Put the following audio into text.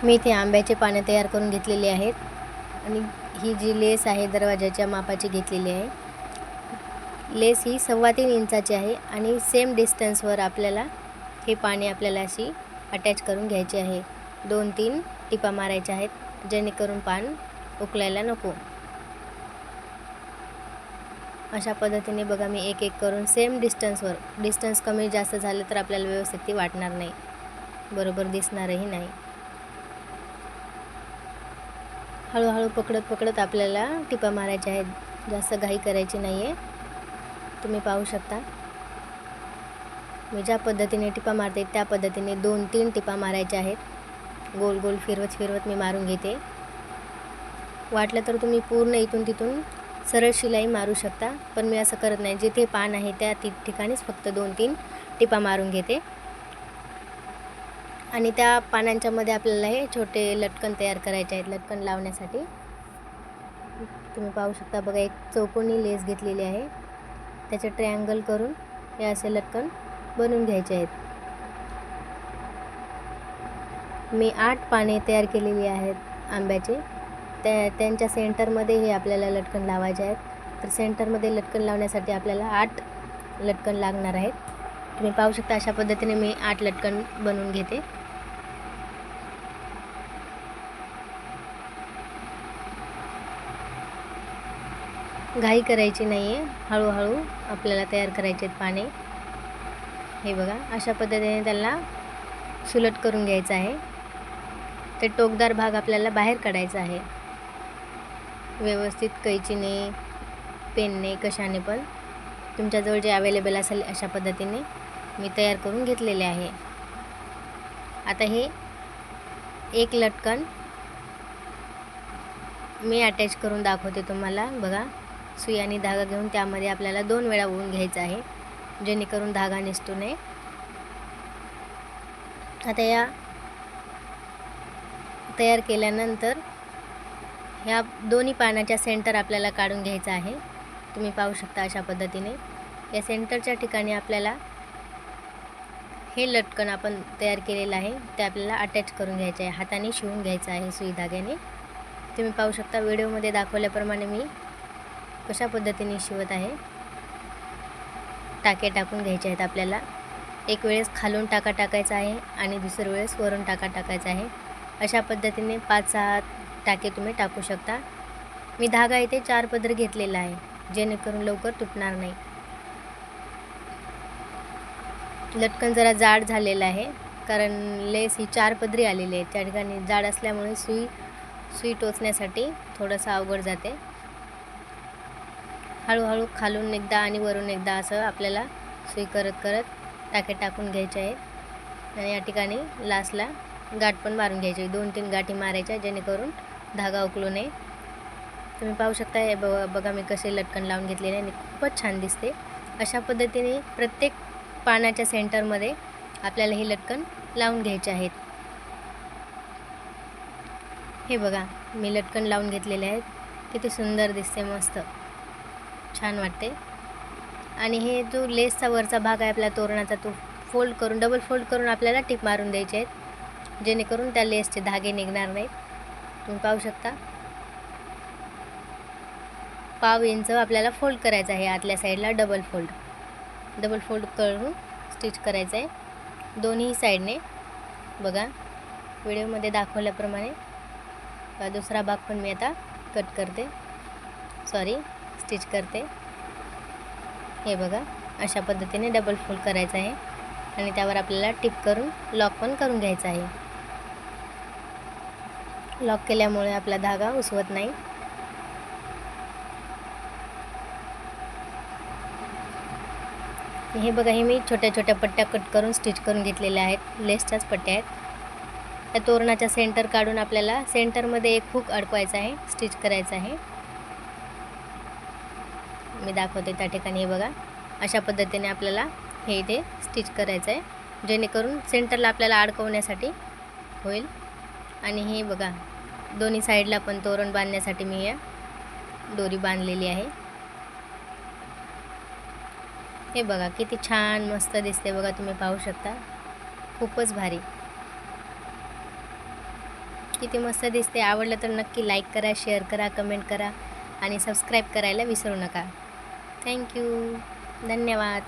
मी इथे आंब्याचे पाने तयार करून घेतलेले आहेत आणि ही जी लेस आहे दरवाजाच्या मापाची घेतलेली आहे. लेस ही 3.25 इंचाची आहे आणि सेम डिस्टन्सवर आपल्याला हे पाने आपल्याला अशी अटॅच करून घ्यायची आहे. 2-3 टिपा मारायच्या आहेत जेणेकरून पान उकलायला नको. अशा पद्धतीने बघा मी एक एक करून सेम डिस्टन्सवर, डिस्टन्स कमी जास्त झालं तर आपल्याला व्यवस्थित ती वाटणार नाही, बरोबर दिसणारही नाही. हळूहळू पकडत आपल्याला टिपा मारायच्या आहेत, जास्त घाई करायची नाही आहे. तुम्ही पाहू शकता मी ज्या पद्धतीने टिपा मारते त्या पद्धतीने 2-3 टिपा मारायच्या आहेत. गोल गोल फिरवत मी मारून घेते. वाटलं तर तुम्ही पूर्ण इथून तिथून सरळ शिलाई मारू शकता, पण मी असं करत नाही. जिथे पान आहे त्या ठिकाणीच फक्त 2-3 टिपा मारून घेते आणि त्या पानांच्या मध्ये आपल्याला हे छोटे लटकन तयार करायचे आहेत. लटकन लावण्यासाठी तुम्ही पाहू शकता बघा, एक चौकोनी लेस घेतलेली आहे, त्याचे ट्रायंगल करून हे असे लटकन बनवून घ्यायचे आहेत. मी 8 पाने तयार केलेली आहेत आंब्याचे. त्यांच्या सेंटरमध्ये हे आपल्याला लटकन लावायचे आहेत. तर सेंटरमध्ये लटकन लावण्यासाठी आपल्याला 8 लटकन लागणार आहेत. तुम्ही पाहू शकता अशा पद्धतीने मी 8 लटकन बनवून घेते. घाई करायची नाही आहे, हळूहळू आपल्याला तयार करायचे आहेत पाने. हे बघा अशा पद्धतीने त्याला सुलट करून घ्यायचं आहे. ते टोकदार भाग आपल्याला बाहेर काढायचा आहे. व्यवस्थित कैचीने, पेनने, कशाने पण तुमच्याजवळ जे अवेलेबल असेल अशा पद्धतीने मी तयार करून घेतलेले आहे. आता हे एक लटकन मी अटॅच करून दाखवते तुम्हाला. बघा, सुई आणि धागा घेऊन त्यामध्ये आपल्याला 2 वेळा ओवून घ्यायचं आहे जेणेकरून धागा निसटू नये. आता या तयार केल्यानंतर ह्या दोन्ही पानाच्या सेंटर आपल्याला काढून घ्यायचा आहे. तुम्ही पाहू शकता अशा पद्धतीने या सेंटरच्या ठिकाणी आपल्याला हे लटकन आपण तयार केलेलं आहे ते आपल्याला अटॅच करून घ्यायचे आहे. हाताने शिवून घ्यायचं आहे सुई धाग्याने. तुम्ही पाहू शकता व्हिडिओमध्ये दाखवल्याप्रमाणे मी कशा पद्धतीने शिवत आहे. टाके टाकून घ्यायचे आहेत आपल्याला. एक वेळेस खालून टाका टाकायचा आहे आणि दुसऱ्या वेळेस वरून टाका टाकायचा आहे. अशा पद्धतीने 5-6 टाके तुम्ही टाकू शकता. मी धागा इथे 4 पदर घेतलेला आहे जेणेकरून लवकर तुटणार नाही. लटकन जरा जाड झालेलं आहे कारण लेस ही 4 पदरी आलेली आहे. त्या ठिकाणी जाड असल्यामुळे सुई टोचण्यासाठी थोडंसं अवघड जाते. हळूहळू खालून एकदा आणि वरून एकदा असं आपल्याला सुई करत टाके टाकून घ्यायचे आहेत आणि या ठिकाणी लास्टला गाठ पण मारून घ्यायची. 2-3 गाठी मारायच्या जेणेकरून धागा उकलू नये. तुम्ही पाहू शकता हे बघा मी कसे लटकन लावून घेतलेले आहे आणि खूपच छान दिसते. अशा पद्धतीने प्रत्येक पानाच्या सेंटरमध्ये आपल्याला हे लटकन लावून घ्यायचे आहेत. हे बघा मी लटकन लावून घेतलेले आहेत. किती सुंदर दिसते, मस्त छान वाटते. आणि हे जो लेसचा वरचा भाग आहे आपल्या तोरणाचा तो फोल्ड करून, डबल फोल्ड करून आपल्याला टिप मारून द्यायचे आहेत जेणेकरून त्या लेसचे धागे निघणार नाहीत. तुम्ही पाहू शकता 1/2 इंच आपल्याला फोल्ड करायचं आहे. आतल्या साईडला डबल फोल्ड करून स्टिच करायचं आहे दोन्ही साईडने. बघा व्हिडिओमध्ये दाखवल्याप्रमाणे. दुसरा भाग पण मी आता स्टिच करते. हे बघा अशा पद्धतीने डबल फोल्ड करायचं आहे आणि त्यावर आपल्याला टिप करून लॉक पण करून घ्यायचा आहे. लॉक केल्यामुळे आपला धागा उसवत नाही. हे बघा, हे मी छोट्या छोट्या पट्ट्या कट करून स्टिच करून घेतलेल्या आहेत. लेसच्याच पट्ट्या आहेत. त्या तोरणाच्या सेंटर काढून आपल्याला सेंटरमध्ये एक हुक अडकवायचा आहे, स्टिच करायचं आहे. मी दाखवते त्या ठिकाणी. हे बघा अशा पद्धतीने आपल्याला हे इथे स्टिच करायचं आहे जेणेकरून सेंटरला आपल्याला अडकवण्यासाठी होईल. आणि हे बघा दोन्ही साईडला पण तोरण बांधण्यासाठी मी या दोरी बांधलेली आहे. हे बघा किती छान मस्त दिसते बघा, तुम्ही पाहू शकता, खूपच भारी. किती मस्त दिसते. आवडलं तर नक्की लाईक करा, शेअर करा, कमेंट करा आणि सबस्क्राईब करायला विसरू नका. थँक्यू. धन्यवाद.